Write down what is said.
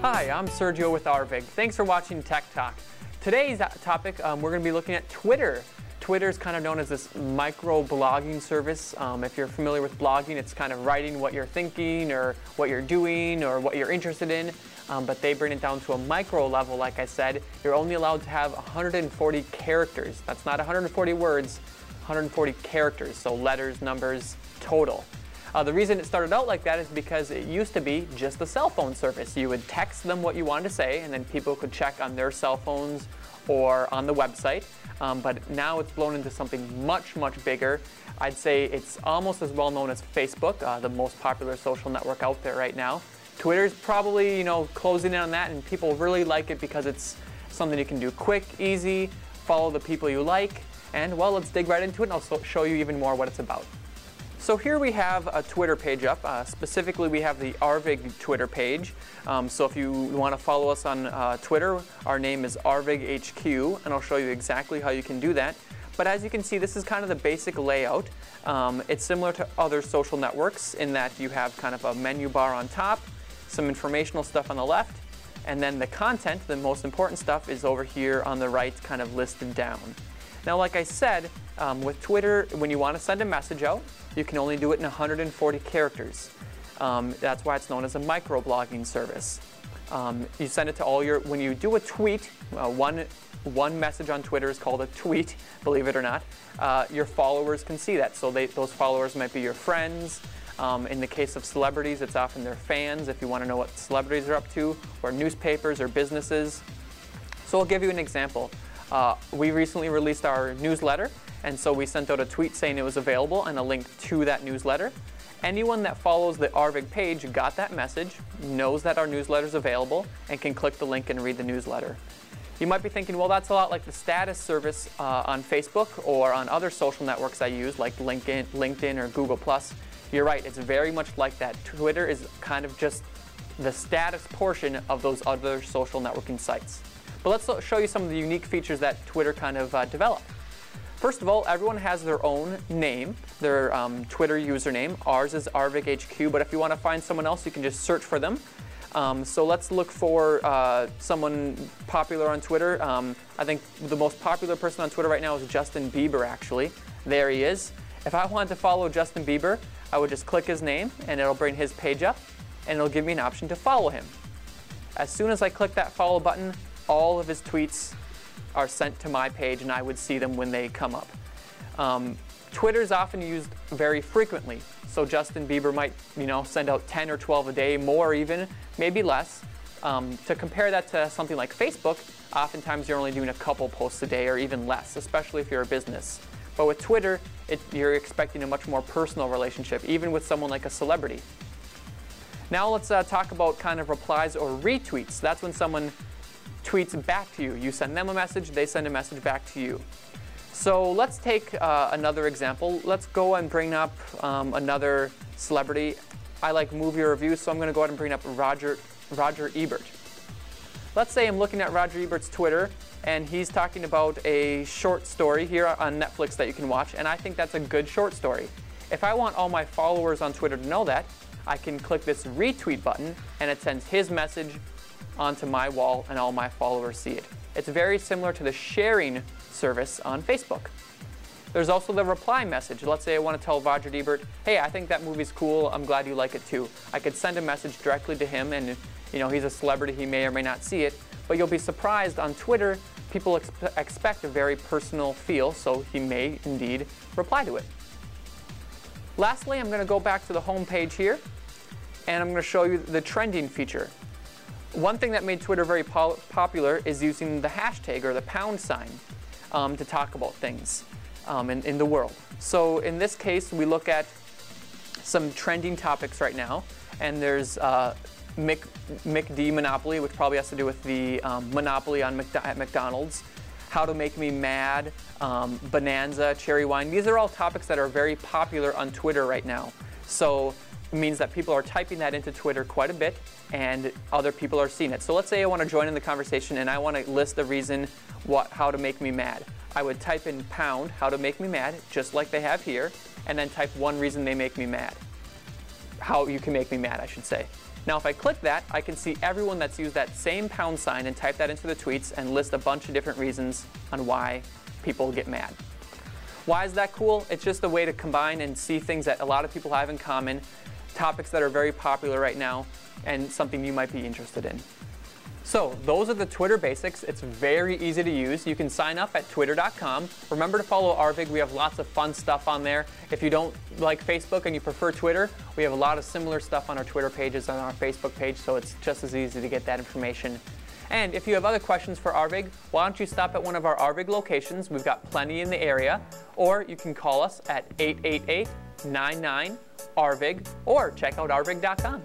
Hi, I'm Sergio with Arvig. Thanks for watching Tech Talk. Today's topic, we're going to be looking at Twitter. Twitter is kind of known as this micro-blogging service. If you're familiar with blogging, it's kind of writing what you're thinking or what you're doing or what you're interested in. But they bring it down to a micro level, like I said. You're only allowed to have 140 characters. That's not 140 words, 140 characters, so letters, numbers, total. The reason it started out like that is because it used to be just a cell phone service. You would text them what you wanted to say, and then people could check on their cell phones or on the website. But now it's blown into something much, much bigger. I'd say it's almost as well known as Facebook, the most popular social network out there right now. Twitter's probably, closing in on that, and people really like it because it's something you can do quick, easy, follow the people you like, and well, let's dig right into it and I'll show you even more what it's about. So here we have a Twitter page up. Specifically, we have the Arvig Twitter page. So if you want to follow us on Twitter, our name is ArvigHQ, and I'll show you exactly how you can do that. But as you can see, this is kind of the basic layout. It's similar to other social networks in that you have kind of a menu bar on top, some informational stuff on the left, and then the content, the most important stuff, is over here on the right, kind of listed down. Now, like I said, with Twitter, when you want to send a message out, you can only do it in 140 characters. That's why it's known as a microblogging service. You send it to all your, when you do a tweet, one message on Twitter is called a tweet, believe it or not. Your followers can see that. So those followers might be your friends. In the case of celebrities, it's often their fans, if you want to know what celebrities are up to, or newspapers or businesses. So I'll give you an example. We recently released our newsletter, and so we sent out a tweet saying it was available and a link to that newsletter. Anyone that follows the Arvig page got that message, knows that our newsletter is available, and can click the link and read the newsletter. You might be thinking, well, that's a lot like the status service on Facebook or on other social networks I use, like LinkedIn or Google+. You're right, it's very much like that. Twitter is kind of just the status portion of those other social networking sites. But let's show you some of the unique features that Twitter kind of developed. First of all, everyone has their own name, their Twitter username. Ours is ArvigHQ, but if you want to find someone else, you can just search for them. So let's look for someone popular on Twitter. I think the most popular person on Twitter right now is Justin Bieber, actually. There he is. If I wanted to follow Justin Bieber, I would just click his name, and it'll bring his page up, and it'll give me an option to follow him. As soon as I click that follow button, all of his tweets are sent to my page, and I would see them when they come up. Twitter is often used very frequently, so Justin Bieber might, send out 10 or 12 a day, more even, maybe less. To compare that to something like Facebook, oftentimes you're only doing a couple posts a day or even less, especially if you're a business. But with Twitter, you're expecting a much more personal relationship, even with someone like a celebrity. Now let's talk about kind of replies or retweets. That's when someone tweets back to you. You send them a message, they send a message back to you. So let's take another example. Let's go and bring up another celebrity. I like movie reviews, so I'm going to go ahead and bring up Roger Ebert. Let's say I'm looking at Roger Ebert's Twitter, and he's talking about a short story here on Netflix that you can watch, and I think that's a good short story. If I want all my followers on Twitter to know that, I can click this retweet button, and it sends his message onto my wall, and all my followers see it. It's very similar to the sharing service on Facebook. There's also the reply message. Let's say I want to tell Roger Ebert, hey, I think that movie's cool, I'm glad you like it too. I could send a message directly to him, and he's a celebrity, he may or may not see it, but you'll be surprised on Twitter, people expect a very personal feel, so he may indeed reply to it. Lastly, I'm going to go back to the home page here, and I'm going to show you the trending feature. One thing that made Twitter very popular is using the hashtag or the pound sign to talk about things in the world. So in this case, we look at some trending topics right now, and there's McD Monopoly, which probably has to do with the monopoly at McDonald's, How to Make Me Mad, Bonanza, Cherry Wine. These are all topics that are very popular on Twitter right now. So it means that people are typing that into Twitter quite a bit, and other people are seeing it. So let's say I want to join in the conversation, and I want to list the reason how to make me mad. I would type in pound, how to make me mad, just like they have here, and then type one reason they make me mad. How you can make me mad, I should say. Now if I click that, I can see everyone that's used that same pound sign and type that into the tweets and list a bunch of different reasons on why people get mad. Why is that cool? It's just a way to combine and see things that a lot of people have in common, topics that are very popular right now, and something you might be interested in. So those are the Twitter basics. It's very easy to use. You can sign up at twitter.com. Remember to follow Arvig. We have lots of fun stuff on there. If you don't like Facebook and you prefer Twitter, we have a lot of similar stuff on our Twitter pages and on our Facebook page, so it's just as easy to get that information. And if you have other questions for Arvig, why don't you stop at one of our Arvig locations? We've got plenty in the area. Or you can call us at 888-99-ARVIG or check out arvig.com.